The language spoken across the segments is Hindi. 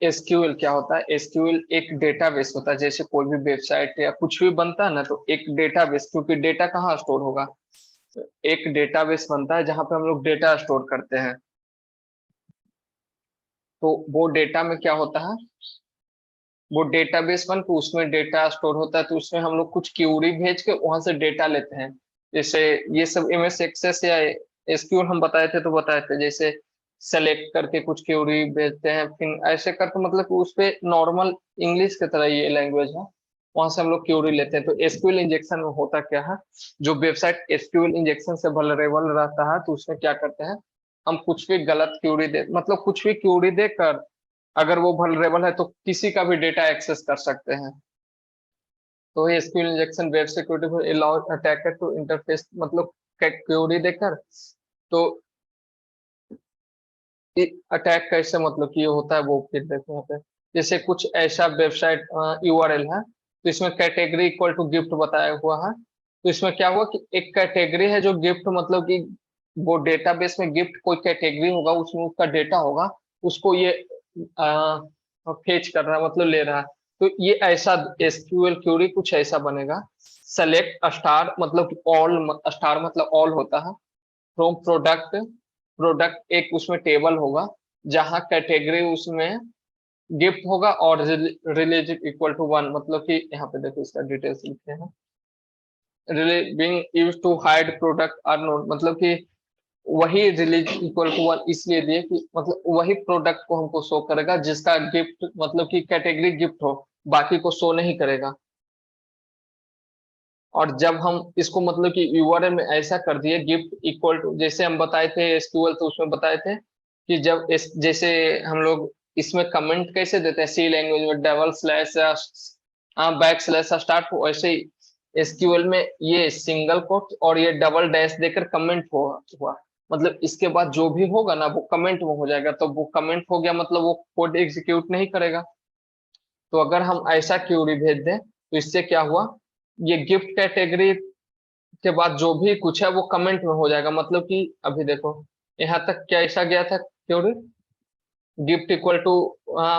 एसक्यूएल क्या होता है? एसक्यूएल एक डेटाबेस होता है, जैसे कोई भी वेबसाइट या कुछ भी बनता है ना, तो एक डेटाबेस, क्योंकि डेटा कहाँ स्टोर होगा? एक डेटाबेस बनता है जहां पे हम लोग डेटा स्टोर करते हैं। तो वो डेटा में क्या होता है, वो डेटाबेस बन के उसमें डेटा स्टोर होता है, तो उसमें हम लोग कुछ क्यूरी भेज के वहां से डेटा लेते हैं। जैसे ये सब एमएस एक्सेस या एसक्यूएल हम बताए थे, तो बताए थे जैसे सेलेक्ट करके कुछ क्यूरी भेजते हैं, फिर ऐसे करके मतलब कि उस पे नॉर्मल इंग्लिश की तरह ये लैंग्वेज है, वहां से हम लोग क्यूरी लेते हैं। तो एसक्यूएल इंजेक्शन में होता क्या है, जो वेबसाइट एसक्यूएल इंजेक्शन से वल्नरेबल रहता है, तो उसमें क्या करते हैं, हम कुछ भी गलत क्यूरी दे, मतलब कुछ भी क्यूरी देकर अगर वो वल्नरेबल है तो किसी का भी डेटा एक्सेस कर सकते हैं। तो ये SQL injection web security allow attacker to interface, मतलब क्यूरी देकर, तो अटैक कैसे मतलब कि ये होता है वो फिर देखो यहाँ पे। जैसे कुछ ऐसा वेबसाइट यूआरएल है, तो इसमें कैटेगरी इक्वल टू गिफ्ट बताया हुआ है, तो इसमें क्या हुआ कि एक कैटेगरी है जो गिफ्ट, मतलब कि वो डेटाबेस में गिफ्ट कोई कैटेगरी होगा, उसमें उसका डेटा होगा, उसको ये फेच कर रहा है, मतलब ले रहा है। तो ये ऐसा एसक्यूएल क्यूरी कुछ ऐसा बनेगा। सेलेक्ट स्टार, मतलब कि ऑल, स्टार मतलब ऑल होता है, फ्रॉम प्रोडक्ट, प्रोडक्ट एक उसमें टेबल होगा जहां कैटेगरी उसमें गिफ्ट होगा, और रिलीज इक्वल टू वन, मतलब कि यहाँ पे देखो इसका डिटेल्स लिखे हैं। Being used to hide product are not, मतलब कि वही रिलीज इक्वल टू वन इसलिए दिए कि मतलब वही प्रोडक्ट को हमको शो करेगा जिसका गिफ्ट, मतलब कि कैटेगरी गिफ्ट हो, बाकी को शो नहीं करेगा। और जब हम इसको मतलब कि यूआरएल में ऐसा कर दिए गिफ्ट इक्वल टू, जैसे हम बताए थे एसक्यूएल, तो उसमें बताए थे कि जब जैसे हम लोग इसमें कमेंट कैसे देते हैं सी लैंग्वेज में, डबल स्लैश या बैक स्लैश स्टार्ट हो, वैसे ही एसक्यूएल में ये सिंगल कोट और ये डबल डैश देकर कमेंट हुआ, मतलब इसके बाद जो भी होगा ना वो कमेंट में हो जाएगा, तो वो कमेंट हो गया मतलब वो कोड एग्जीक्यूट नहीं करेगा। तो अगर हम ऐसा क्यूरी भेज दें तो इससे क्या हुआ, ये गिफ्ट कैटेगरी के बाद जो भी कुछ है वो कमेंट में हो जाएगा, मतलब कि अभी देखो यहाँ तक क्या ऐसा गया था क्यूरी, गिफ्ट इक्वल टू,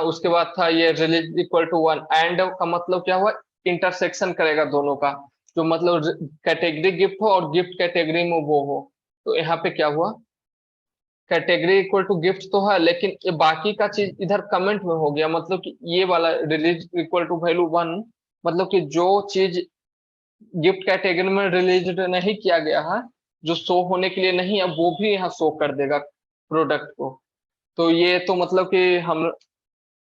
उसके बाद था ये release equal to one, and का मतलब क्या हुआ, इंटरसेक्शन करेगा दोनों का, जो मतलब कैटेगरी गिफ्ट हो और गिफ्ट कैटेगरी में वो हो। तो यहाँ पे क्या हुआ, कैटेगरी इक्वल टू गिफ्ट तो है, लेकिन ये बाकी का चीज इधर कमेंट में हो गया, मतलब कि ये वाला release equal to value one, मतलब कि जो चीज गिफ्ट कैटेगरी में रिलीज नहीं किया गया है, जो शो होने के लिए नहीं है, वो भी यहाँ शो कर देगा प्रोडक्ट को। तो ये तो मतलब कि हम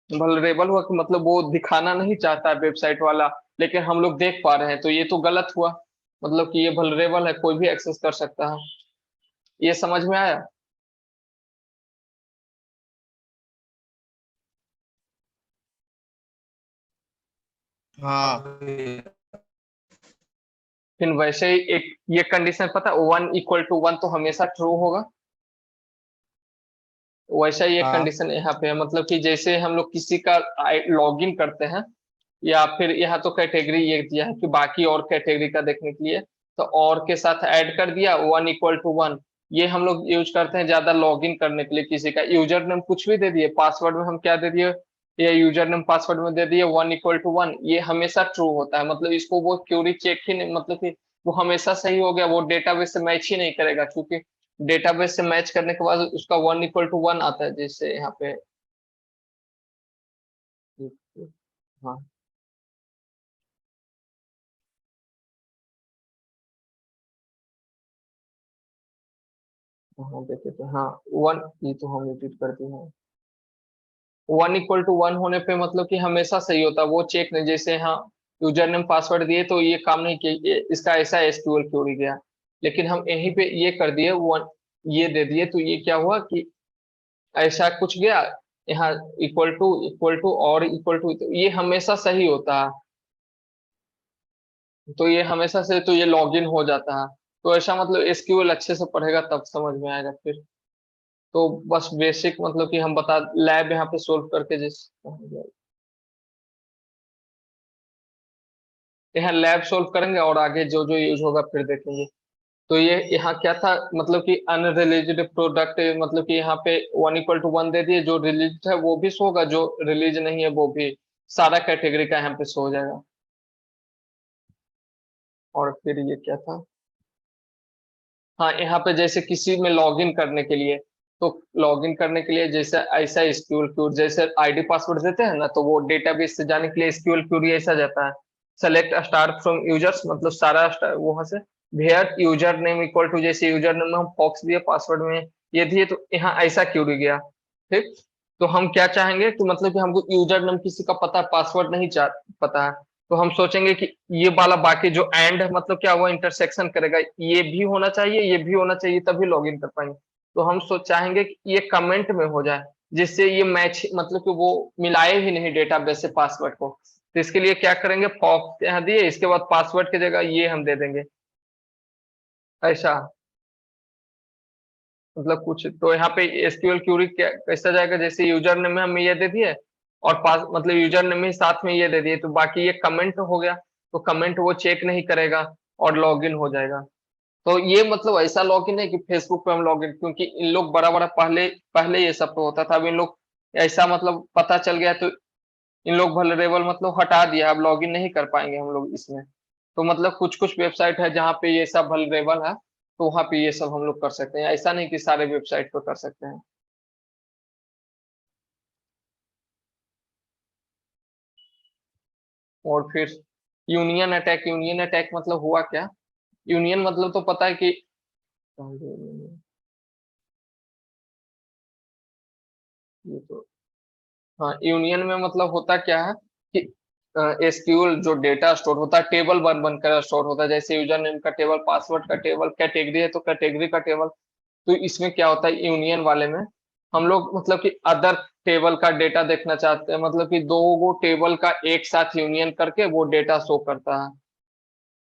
वल्नरेबल हुआ कि मतलब वो दिखाना नहीं चाहता है वेबसाइट वाला, लेकिन हम लोग देख पा रहे हैं, तो ये तो गलत हुआ, मतलब कि ये वल्नरेबल है, कोई भी एक्सेस कर सकता है। ये समझ में आया? हाँ। फिर वैसे ही एक ये कंडीशन पता, वन इक्वल टू वन तो हमेशा ट्रू होगा, वैसा ही एक हाँ। कंडीशन यहाँ पे है, मतलब कि जैसे हम लोग किसी का लॉगिन करते हैं, या फिर यहाँ तो कैटेगरी ये दिया है कि बाकी और कैटेगरी का देखने के लिए, तो और के साथ ऐड कर दिया वन इक्वल टू वन, ये हम लोग यूज करते हैं ज्यादा लॉगिन करने के लिए, किसी का यूजर नेम कुछ भी दे दिए, पासवर्ड में हम क्या दे दिए, ये यूजर नेम पासवर्ड में दे दिए वन इक्वल टू वन, ये हमेशा ट्रू होता है, मतलब इसको वो क्यूरी चेक ही नहीं, मतलब कि वो हमेशा सही हो गया, वो डेटाबेस से मैच ही नहीं करेगा, क्योंकि डेटाबेस से मैच करने के बाद उसका वन इक्वल टू वन आता है, जैसे यहाँ पे। हाँ, हाँ देखे थे, हाँ वन, ये तो हम एडिट करते हैं, वन इक्वल टू वन होने पे मतलब कि हमेशा सही होता है, वो चेक नहीं, जैसे हाँ यूजर नेम पासवर्ड दिए तो ये काम नहीं किया, इसका ऐसा एसक्यूएल क्वेरी गया, लेकिन हम यहीं पे ये कर दिए वन, ये दे दिए, तो ये क्या हुआ कि ऐसा कुछ गया, यहाँ इक्वल टू और इक्वल टू, तो ये हमेशा सही होता है, तो ये हमेशा से तो ये लॉगिन हो जाता है। तो ऐसा मतलब एसक्यूएल अच्छे से पढ़ेगा तब समझ में आएगा फिर। तो बस बेसिक मतलब कि हम बता लैब यहाँ पे सोल्व करके जिस, यहाँ लैब सोल्व करेंगे और आगे जो जो यूज होगा फिर देखेंगे। तो ये यहाँ क्या था, मतलब कि अनरिलीज्ड प्रोडक्ट, मतलब कि यहाँ पे 1 = 1 दे दिए, जो रिलीज है वो भी शो होगा, जो रिलीज नहीं है वो भी, सारा कैटेगरी का यहाँ पे शो हो जाएगा। और फिर ये क्या था, हाँ यहाँ पे जैसे किसी में लॉगिन करने के लिए, तो लॉगिन करने के लिए जैसे ऐसा एसक्यूएल क्यूरी, जैसे आईडी पासवर्ड देते हैं ना, तो वो डेटाबेस से जाने के लिए एसक्यूएल क्यूरी ऐसा जाता है, सेलेक्ट स्टार फ्रॉम यूजर्स, मतलब सारा स्टार वहां से, where user name equal to, जैसे यूजर नेम में हम फॉक्स दिए, पासवर्ड में ये दिए, तो यहाँ ऐसा क्यूरी गया। ठीक, तो हम क्या चाहेंगे कि मतलब कि हमको यूजर नेम किसी का पता, पासवर्ड नहीं चाह पता है, तो हम सोचेंगे कि ये वाला बाकी जो एंड है, मतलब क्या हुआ, इंटरसेक्शन करेगा, ये भी होना चाहिए, ये भी होना चाहिए, तभी लॉगिन कर पाएंगे। तो हम सोच चाहेंगे कि ये कमेंट में हो जाए, जिससे ये मैच, मतलब कि वो मिलाए ही नहीं डेटाबेस से पासवर्ड को। तो इसके लिए क्या करेंगे, फॉक्स यहाँ दिए, इसके बाद पासवर्ड की जगह ये हम दे देंगे ऐसा, मतलब कुछ तो यहाँ पे एसक्यूएल क्यूरी क्या कैसा जाएगा, जैसे यूजर नेम में हम ये दे दिए, और पास मतलब यूजर नेम में साथ में ये दे दिए, तो बाकी ये कमेंट हो गया, तो कमेंट वो चेक नहीं करेगा और लॉगिन हो जाएगा। तो ये मतलब ऐसा लॉगिन है कि फेसबुक पे हम लॉगिन, क्योंकि इन लोग बड़ा बड़ा पहले पहले ये सब तो होता था, अब इन लोग ऐसा मतलब पता चल गया, तो इन लोग वल्नरेबल मतलब हटा दिया, अब लॉगिन नहीं कर पाएंगे हम लोग इसमें। तो मतलब कुछ कुछ वेबसाइट है जहाँ पे ये सब वल्नरेबल है, तो वहां पे ये सब हम लोग कर सकते हैं, ऐसा नहीं कि सारे वेबसाइट पे कर सकते हैं। और फिर यूनियन अटैक मतलब हुआ क्या, यूनियन मतलब तो पता है कि, ये तो, हाँ यूनियन में मतलब होता क्या है कि एसक्यूएल जो डेटा स्टोर होता है, टेबल बन बनकर स्टोर होता है, जैसे यूजर नेम का टेबल, पासवर्ड का टेबल, कैटेगरी है तो कैटेगरी का टेबल। तो इसमें क्या होता है, यूनियन वाले में हम लोग मतलब कि अदर टेबल का डेटा देखना चाहते हैं, मतलब कि दो गो टेबल का एक साथ यूनियन करके वो डेटा शो करता है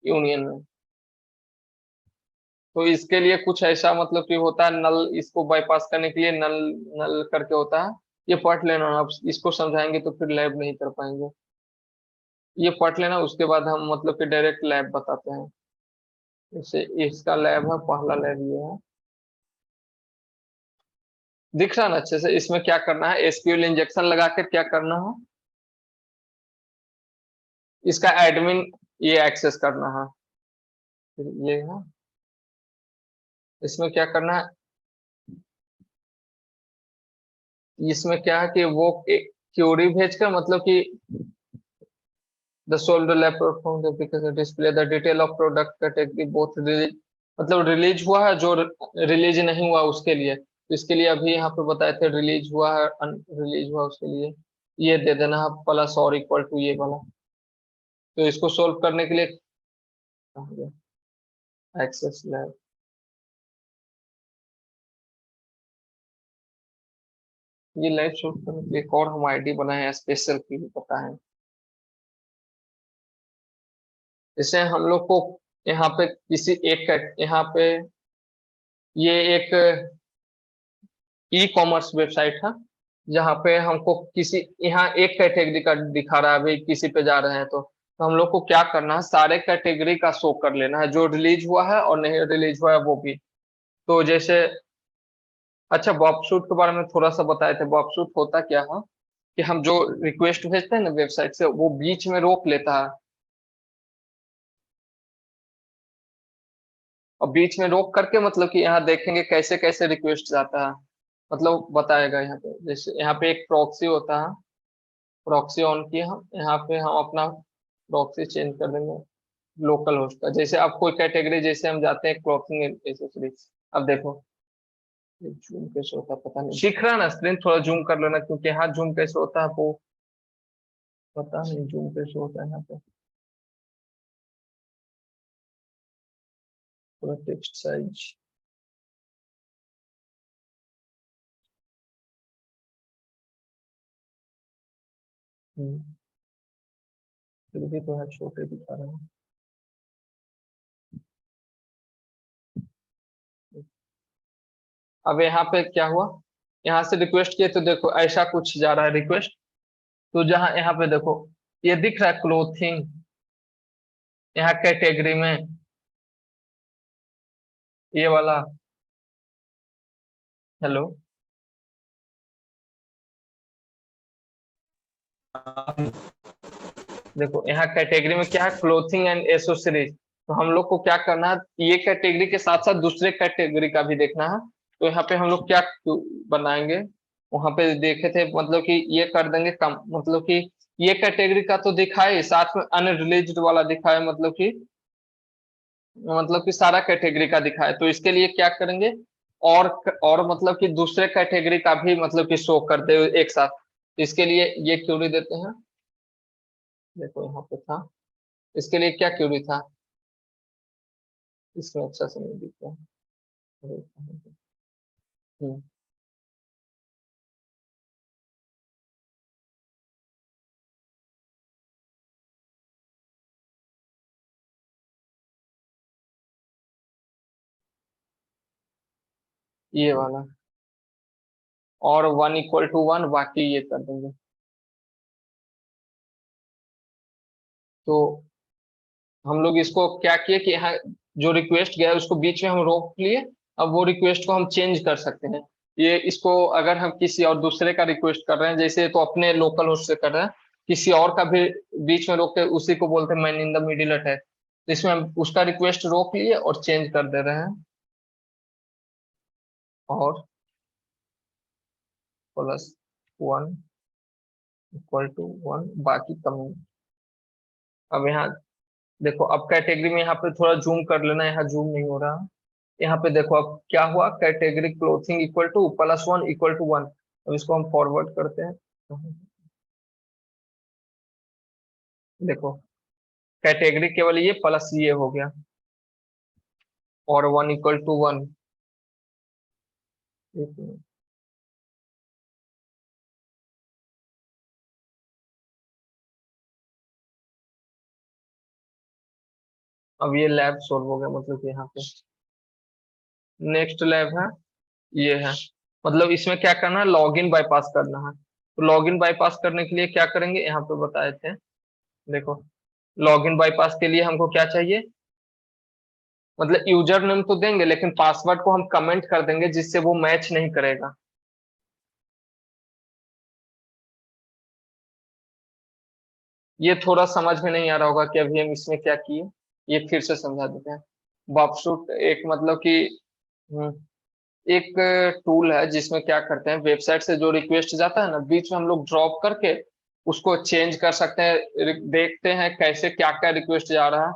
यूनियन में। तो इसके लिए कुछ ऐसा मतलब कि होता है, नल, इसको बाईपास करने के लिए नल, नल करके होता है। ये पढ़ लेना, आप इसको समझाएंगे तो फिर लैब नहीं कर पाएंगे, ये पढ़ लेना, उसके बाद हम मतलब कि डायरेक्ट लैब बताते हैं। जैसे इसका लैब है, पहला लैब ये है, दिख रहा है ना अच्छे से, इसमें क्या करना है, एसक्यूएल इंजेक्शन लगा कर क्या करना है, इसका एडमिन ये एक्सेस करना है, फिर ये है, इसमें क्या करना है, इसमें क्या है कि वो क्यूरी भेजकर, मतलब कि the sold lab perform the application display the detail of product category both release, मतलब रिलीज हुआ है, जो रिलीज नहीं हुआ उसके लिए, तो इसके लिए अभी यहाँ पे बताए थे, रिलीज हुआ है, रिलीज हुआ उसके लिए ये दे देना है, प्लस और इक्वल टू ये वाला। तो इसको सोल्व करने के लिए एक्सेस लैब, ये लैब सोल्व करने के लिए एक और हम आईडी बनाए हैं स्पेशल की भी पता है। जैसे हम लोग को यहाँ पे किसी एक यहाँ पे ये एक ई कॉमर्स वेबसाइट है, जहाँ पे हमको किसी, यहाँ एक कैटेगरी का दिखा रहा है, अभी किसी पे जा रहे हैं तो हम लोग को क्या करना है, सारे कैटेगरी का शो कर लेना है, जो रिलीज हुआ है और नहीं रिलीज हुआ है वो भी। तो जैसे, अच्छा बॉबशूट के बारे में थोड़ा सा बताए थे, बॉबशूट होता क्या है कि हम जो रिक्वेस्ट भेजते हैं ना वेबसाइट से, वो बीच में रोक लेता है, और बीच में रोक करके मतलब कि यहाँ देखेंगे कैसे कैसे रिक्वेस्ट जाता है, मतलब बताएगा यहाँ पे, जैसे यहाँ पे एक प्रॉक्सी होता है, प्रॉक्सी ऑन किया हम, यहाँ पे हम अपना प्रॉक्सी चेंज कर देंगे लोकल होस्ट का, जैसे अब कोई कैटेगरी, जैसे हम जाते हैं क्लॉथिंग एसेसरीज, अब देखो जूम कैसे होता है पता नहीं, दिख रहा है ना स्क्रीन, थोड़ा जूम कर लेना, क्योंकि यहाँ जूम कैसे होता है वो पता नहीं, जूम कैसे होता है यहाँ पे, पूरा टेक्स्ट साइज, फिर भी तो है छोटे दिखा रहे हैं। अब यहाँ पे क्या हुआ, यहाँ से रिक्वेस्ट किए तो देखो ऐसा कुछ जा रहा है रिक्वेस्ट, तो जहाँ यहाँ पे देखो ये दिख रहा है क्लोथिंग, यहाँ कैटेगरी में ये वाला। हेलो। देखो यहाँ कैटेगरी में क्या है, क्लोथिंग एंड एसेसरीज। तो हम लोग को क्या करना है, ये कैटेगरी के साथ साथ दूसरे कैटेगरी का भी देखना है। तो यहाँ पे हम लोग क्या बनाएंगे, वहां पे देखे थे मतलब कि ये कर देंगे कम, मतलब कि ये कैटेगरी का तो दिखाए, साथ में अनरिलीज्ड वाला दिखाए, मतलब कि सारा कैटेगरी का दिखाए। तो इसके लिए क्या करेंगे, और मतलब कि दूसरे कैटेगरी का भी मतलब कि शो कर दे एक साथ। इसके लिए ये क्यूरी देते हैं। देखो यहाँ पे था, इसके लिए क्या क्यूरी था, इसमें अच्छा से नहीं दिखता है। हम्म, ये वाला, और 1 = 1, बाकी ये कर देंगे। तो हम लोग इसको क्या किए कि यहाँ जो रिक्वेस्ट गया है उसको बीच में हम रोक लिए। अब वो रिक्वेस्ट को हम चेंज कर सकते हैं। ये इसको अगर हम किसी और दूसरे का रिक्वेस्ट कर रहे हैं, जैसे तो अपने लोकल होस्ट से कर रहे हैं, किसी और का भी बीच में रोक के उसी को बोलते हैं man in the middle attack. तो इसमें हम उसका रिक्वेस्ट रोक लिए और चेंज कर दे रहे हैं। और +1 = 1, बाकी कम। अब यहाँ देखो, अब कैटेगरी में यहाँ पे थोड़ा जूम कर लेना, यहाँ जूम नहीं हो रहा। यहाँ पे देखो अब क्या हुआ, कैटेगरी क्लोथिंग = +1 = 1। अब इसको हम फॉरवर्ड करते हैं। देखो कैटेगरी केवल ये प्लस ये हो गया, और 1 = 1। अब ये लैब सोल्व हो गया, मतलब कि यहाँ पे नेक्स्ट लैब है, ये है। मतलब इसमें क्या करना है, लॉगिन बाईपास करना है। तो लॉगिन बाईपास करने के लिए क्या करेंगे, यहाँ पे बताए थे। देखो लॉगिन बाईपास के लिए हमको क्या चाहिए, मतलब यूजर नेम तो देंगे लेकिन पासवर्ड को हम कमेंट कर देंगे जिससे वो मैच नहीं करेगा। ये थोड़ा समझ में नहीं आ रहा होगा कि अभी हम इसमें क्या किए, ये फिर से समझा देते हैं। बॉक्सशूट एक मतलब कि हम्म, एक टूल है जिसमें क्या करते हैं, वेबसाइट से जो रिक्वेस्ट जाता है ना, बीच में हम लोग ड्रॉप करके उसको चेंज कर सकते हैं, देखते हैं कैसे क्या क्या रिक्वेस्ट जा रहा है।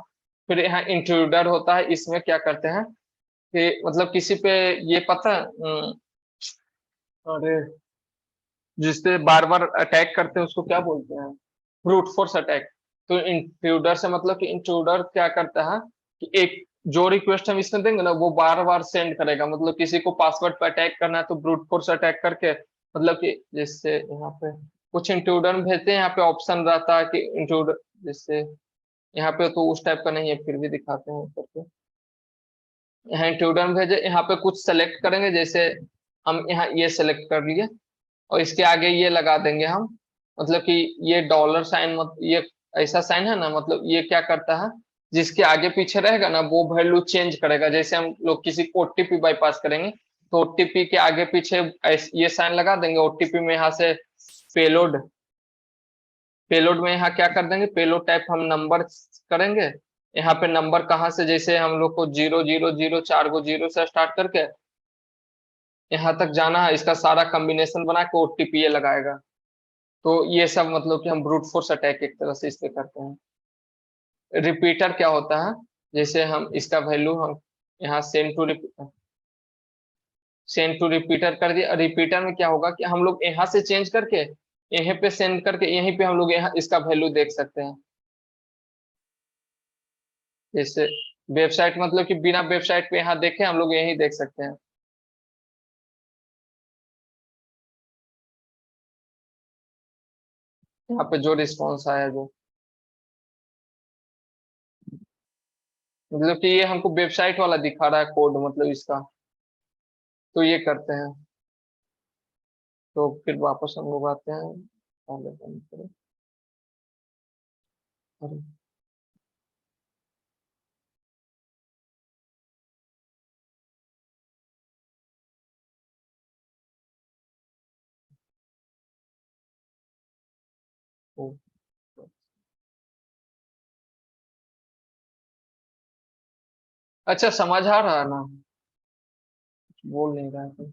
फिर यहाँ इंट्रूडर होता है, इसमें क्या करते हैं कि मतलब किसी पे ये पता है, अरे जिससे बार बार अटैक करते हैं उसको क्या बोलते हैं, ब्रूट फोर्स अटैक। तो इंट्रूडर से मतलब कि इंट्रूडर क्या करता है कि एक जो रिक्वेस्ट हम इसमें देंगे ना वो बार बार सेंड करेगा, मतलब किसी को पासवर्ड पे अटैक करना है तो ब्रूट फोर्स अटैक करके, मतलब कि जैसे यहाँ पे कुछ इंट्रूडर में भेजते हैं, यहाँ पे ऑप्शन रहता है कि इंट्रूडर, जैसे यहाँ पे तो उस टाइप का नहीं है, फिर भी दिखाते हैं करके। यहाँ इंट्रूडर में भेजे, यहाँ पे कुछ सेलेक्ट करेंगे, जैसे हम यहाँ ये सेलेक्ट कर लिए और इसके आगे ये लगा देंगे हम, मतलब कि ये $साइन, मत ये ऐसा साइन है ना, मतलब ये क्या करता है, जिसके आगे पीछे रहेगा ना वो वैल्यू चेंज करेगा। जैसे हम लोग किसी को ओटीपी बाईपास करेंगे तो ओटीपी के आगे पीछे ये साइन लगा देंगे। ओटीपी में यहाँ से पेलोड, पेलोड में यहाँ क्या कर देंगे, पेलोड टाइप हम नंबर करेंगे। यहाँ पे नंबर कहाँ से, जैसे हम लोग को 0 0 0 4 को 0 से स्टार्ट करके यहाँ तक जाना है, इसका सारा कॉम्बिनेशन बना के ओटीपी ये लगाएगा। तो ये सब मतलब कि हम ब्रूट फोर्स अटैक एक तरह से इस पे करते हैं। रिपीटर क्या होता है, जैसे हम इसका वैल्यू हम यहाँ सेंड टू रिपीटर कर दिया। रिपीटर में क्या होगा कि हम लोग यहाँ से चेंज करके यहीं पे सेंड करके यहीं पे हम लोग यहाँ इसका वैल्यू देख सकते हैं। जैसे वेबसाइट मतलब कि बिना वेबसाइट पे यहाँ देखे हम लोग यही देख सकते हैं। यहाँ पे जो रिस्पॉन्स आया जो, मतलब कि ये हमको वेबसाइट वाला दिखा रहा है कोड, मतलब इसका। तो ये करते हैं। तो फिर वापस हम लोग आते हैं, पहले बंद करें। अरे ओ, अच्छा समझ आ रहा है ना, बोल नहीं रहा है।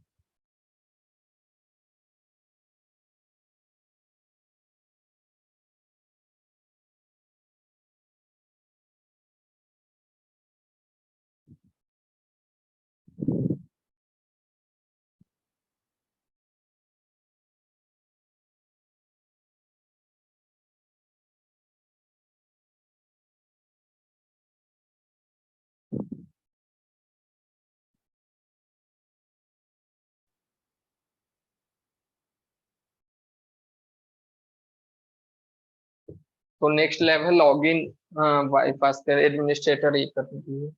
तो नेक्स्ट लेवल लॉगिन, हाँ बाईपास कर एडमिनिस्ट्रेटर ये कर दीजिए।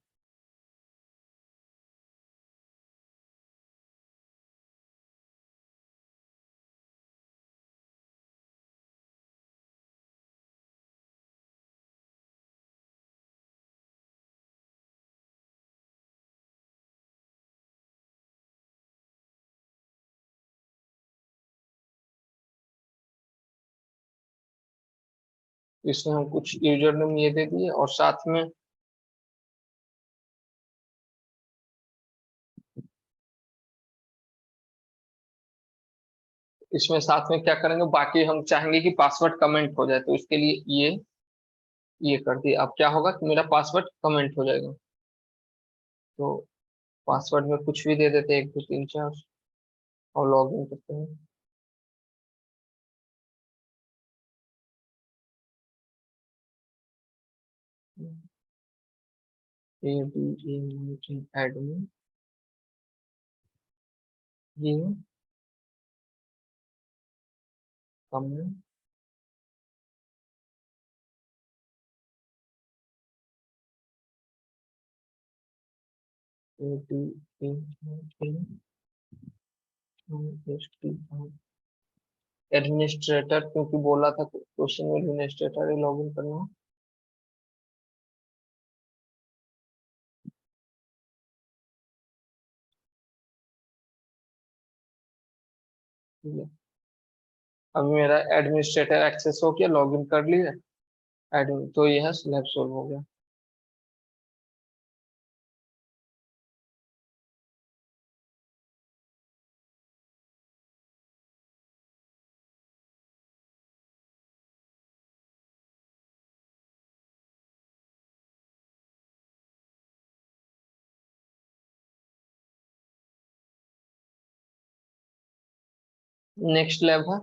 इसमें हम कुछ यूजर नेम ये दे दिए और साथ में इसमें साथ में क्या करेंगे, बाकी हम चाहेंगे कि पासवर्ड कमेंट हो जाए, तो इसके लिए ये कर दिए। अब क्या होगा कि मेरा पासवर्ड कमेंट हो जाएगा। तो पासवर्ड में कुछ भी दे देते हैं, 1 2 3 4, और लॉग इन करते हैं। एडमिन ये कमेंट एडमिनिस्ट्रेटर, क्योंकि बोला था क्वेश्चन में एडमिनिस्ट्रेटर ही लॉग इन करना है। ठीक है। अभी मेरा एडमिनिस्ट्रेटर एक्सेस हो गया, लॉग इन कर लिया एडमिन, तो यह स्लैब सोल्व हो गया। नेक्स्ट लैब है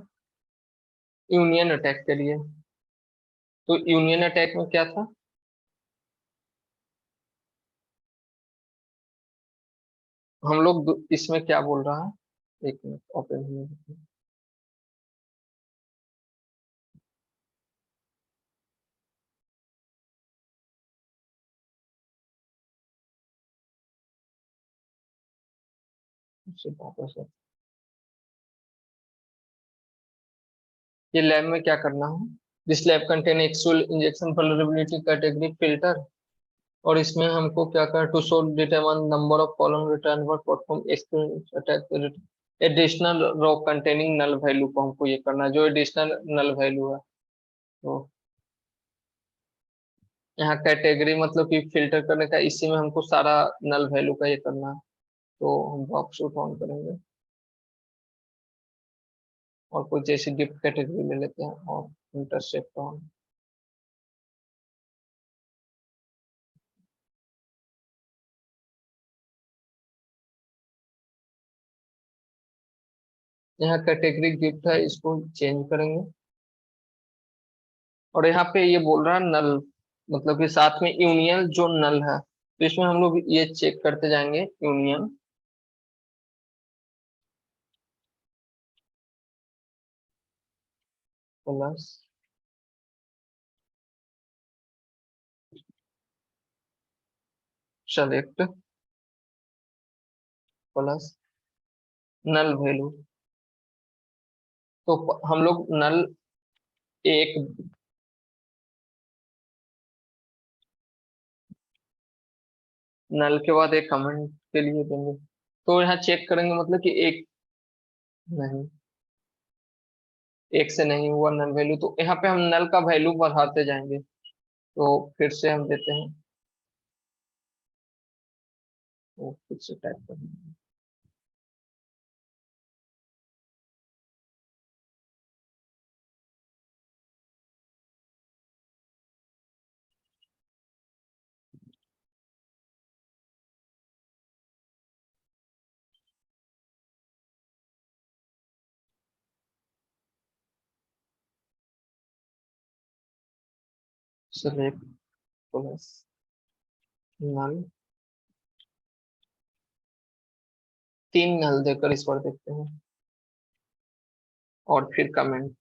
यूनियन अटैक के लिए। तो यूनियन अटैक में क्या था, हम लोग इसमें क्या बोल रहा है, एक मिनट ओपन होने दीजिए। इससे वापस है। ये लैब में क्या करना है, this lab contain actual injection vulnerability category filter, और इसमें हमको क्या कर to show determine number of column return work perform experience attack additional row containing null value को हमको ये करना है, जो एडिशनल नल वैल्यू है। तो यहाँ कैटेगरी मतलब कि फिल्टर करने का, इसी में हमको सारा नल वैल्यू का ये करना है। तो हम बॉक्स ऑन करेंगे और कोई जैसी गिफ्ट कैटेगरी ले लेते हैं और इंटरसेप्ट ऑन। यहाँ कैटेगरी गिफ्ट है, इसको चेंज करेंगे। और यहाँ पे ये बोल रहा है नल, मतलब कि साथ में यूनियन जो नल है, तो इसमें हम लोग ये चेक करते जाएंगे union plus select plus null value. तो हम लोग नल एक, नल के बाद एक कमेंट के लिए देंगे। तो यहाँ चेक करेंगे मतलब कि एक, नहीं एक से नहीं हुआ नल वैल्यू, तो यहाँ पे हम नल का वैल्यू बढ़ाते जाएंगे। तो फिर से हम देते हैं, वो फिर से टाइप करेंगे। सिलेक्ट प्लस नल, 3 नल देकर इस पर देखते हैं, और फिर कमेंट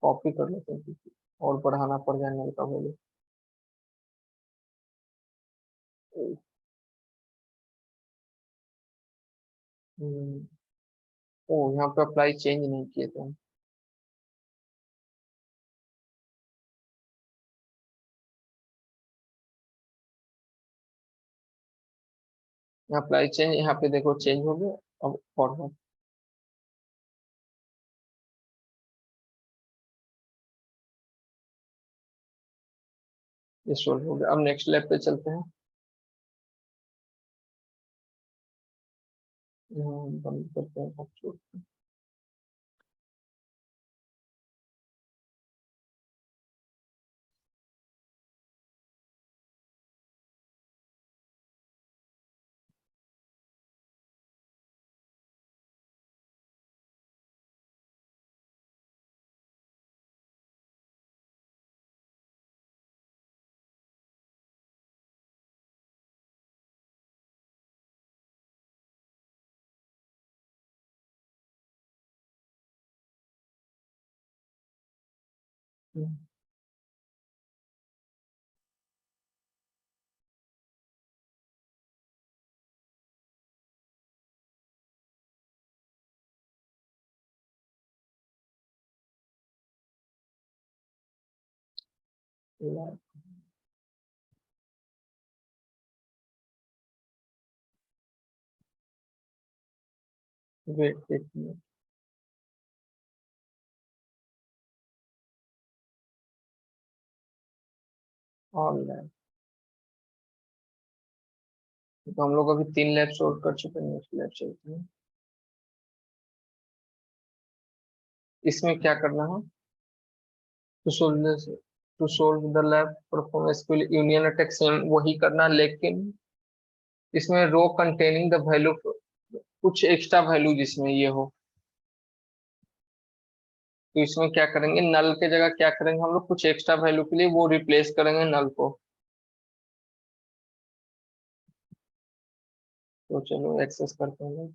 कॉपी कर लेते हैं क्योंकि और बढ़ाना पड़ जाए नल का वैल्यू। हम्म, ओ यहाँ पे अप्लाई चेंज नहीं किए थे हम। यहाँ अप्लाई चेंज, यहाँ पे देखो चेंज हो गया। अब फॉरवर्ड, ये सोल्व हो गया। अब नेक्स्ट लैब पे चलते हैं। यहाँ बंद करते हैं, अब छोड़ते हैं। वेट एक मिनट, ऑनलाइन। तो हम लोग अभी 3 लैब सोल्व कर चुके हैं, नेक्स्ट लैब चलते हैं। इसमें क्या करना है? To solve to solve the lab perform SQL union attack, same वही करना, लेकिन इसमें रो कंटेनिंग द वैल्यू, कुछ एक्स्ट्रा वैल्यू जिसमें ये हो। तो इसमें क्या करेंगे, नल के जगह क्या करेंगे हम लोग, कुछ एक्स्ट्रा वैल्यू के लिए वो रिप्लेस करेंगे नल को। तो चलो एक्सेस करते हैं।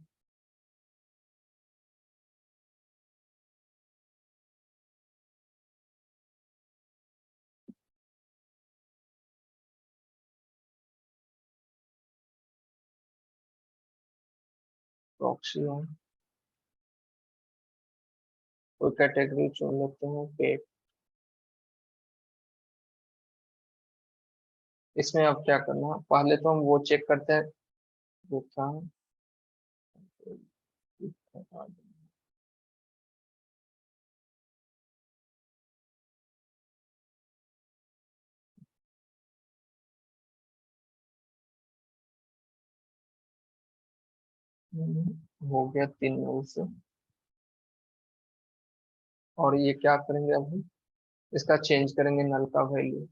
प्रॉक्सी ऑन, कोई कैटेगरी चुन लेते हैं, पेट। इसमें अब क्या करना है, पहले तो हम वो चेक करते हैं, वो क्या है? हो गया 3 नल से। और ये क्या करेंगे अब हम, इसका चेंज करेंगे नल का वैल्यू।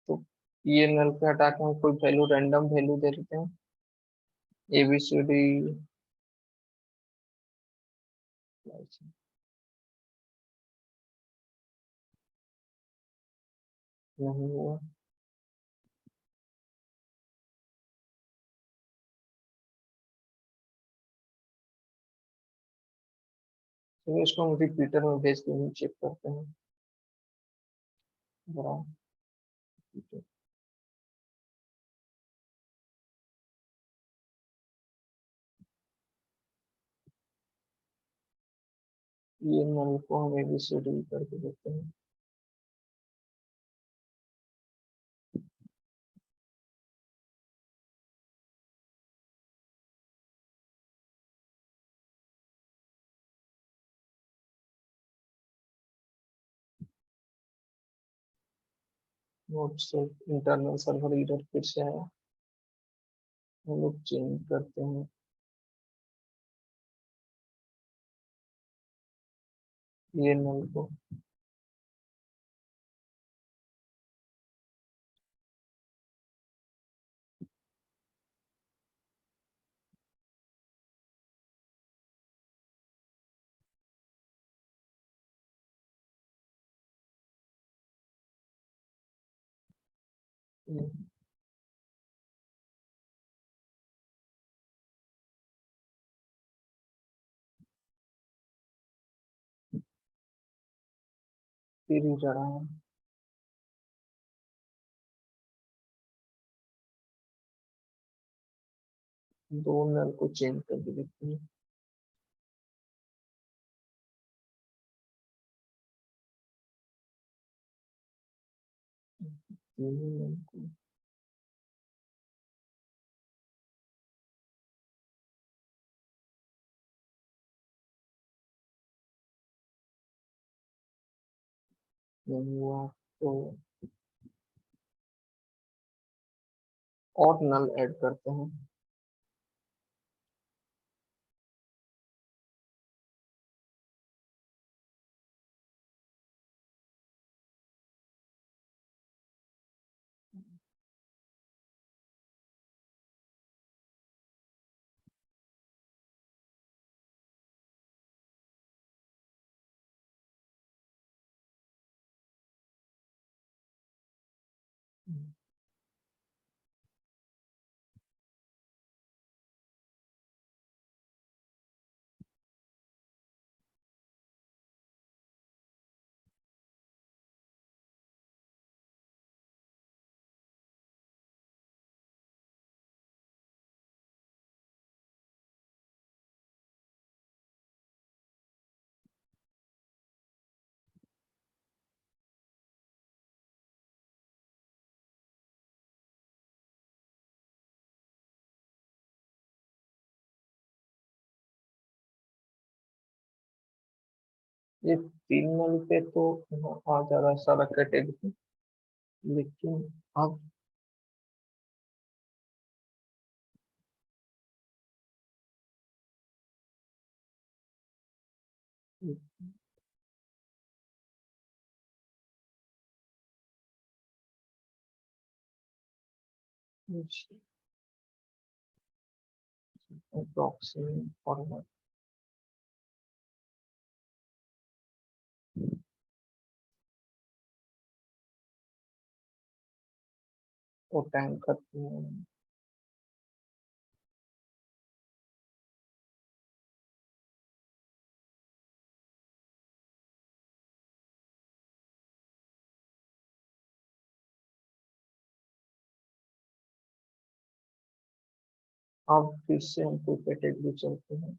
तो ये नल पे हटा के हम कोई वैल्यू, रैंडम वैल्यू दे देते हैं, ABCD। नहीं हुआ, तो इसको हम रिपीटर में भेज के हम चेक करते हैं। बड़ा repeater। ये नल को हम ABCD करके देते हैं। नोट से इंटरनल सर्वर एरर फिर से आया, हम लोग चेंज करते हैं ये नल को। फिर ही चढ़ा है, दो नल को चेंज करके देखते हैं। तीनों नल को नहीं हुआ तो और नल ऐड करते हैं। ये तीन नल पे तो आ जा रहा है सारा कैटेगरी, लेकिन अब अप्रोक्सीमेट फॉर्मेट वो टाइम करते हैं। अब फिर से हम टू कैटेगरी चलते हैं।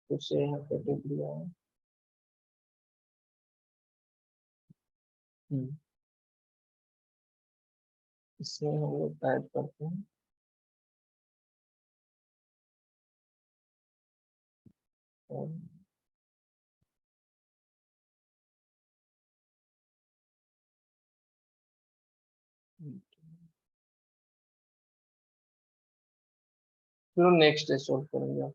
फिर से यहाँ कैटेगरी आया। इसमें हम लोग ऐड करते हैं और फिर नेक्स्ट डे सोल्व करेंगे।